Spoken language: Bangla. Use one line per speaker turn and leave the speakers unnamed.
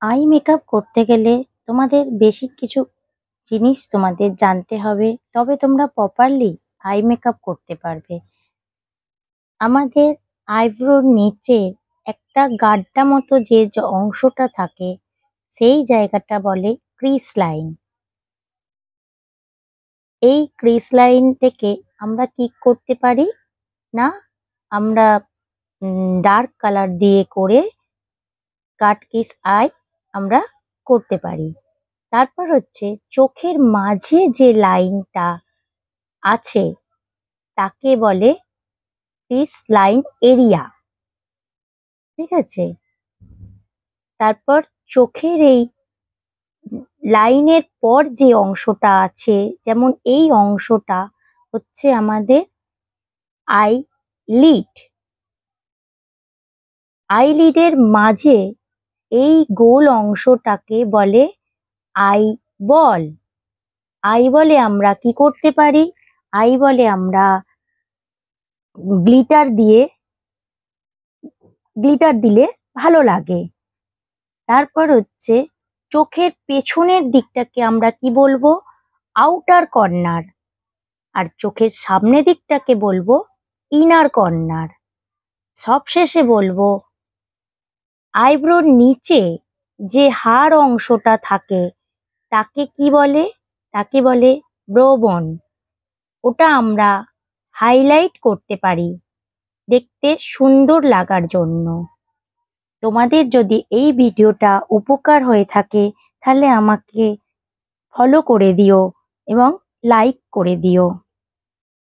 আই মেকআপ করতে গেলে তোমাদের বেসিক কিছু জিনিস তোমাদের জানতে হবে, তবে তোমরা প্রপারলি আই মেকআপ করতে পারবে। আমাদের আইব্রোর নিচে একটা গাড্ডা মতো যে অংশটা থাকে, সেই জায়গাটা বলে ক্রিস লাইন। এই ক্রিস লাইন থেকে আমরা কি করতে পারি না, আমরা ডার্ক কালার দিয়ে করে কাট কিস আই আমরা করতে পারি। তারপর হচ্ছে চোখের মাঝে যে লাইনটা আছে তাকে বলে ক্রিস লাইন এরিয়া, ঠিক আছে। তারপর চোখের এই লাইনের পর যে অংশটা আছে, যেমন এই অংশটা হচ্ছে আমাদের আই লিড। আই লিডের মাঝে এই গোল অংশটাকে বলে আই বল। আই বলে আমরা কি করতে পারি, আই বলে আমরা গ্লিটার দিলে ভালো লাগে। তারপর হচ্ছে চোখের পেছনের দিকটাকে আমরা কি বলবো, আউটার কর্নার। আর চোখের সামনে দিকটাকে বলবো ইনার কর্নার। সবশেষে বলবো আইব্রোর নিচে যে হাড় অংশটা থাকে তাকে কি বলে, তাকে বলে ব্রো বোন। ওটা আমরা হাইলাইট করতে পারি দেখতে সুন্দর লাগার জন্য। তোমাদের যদি এই ভিডিওটা উপকার হয়ে থাকে তাহলে আমাকে ফলো করে দিও এবং লাইক করে দিও।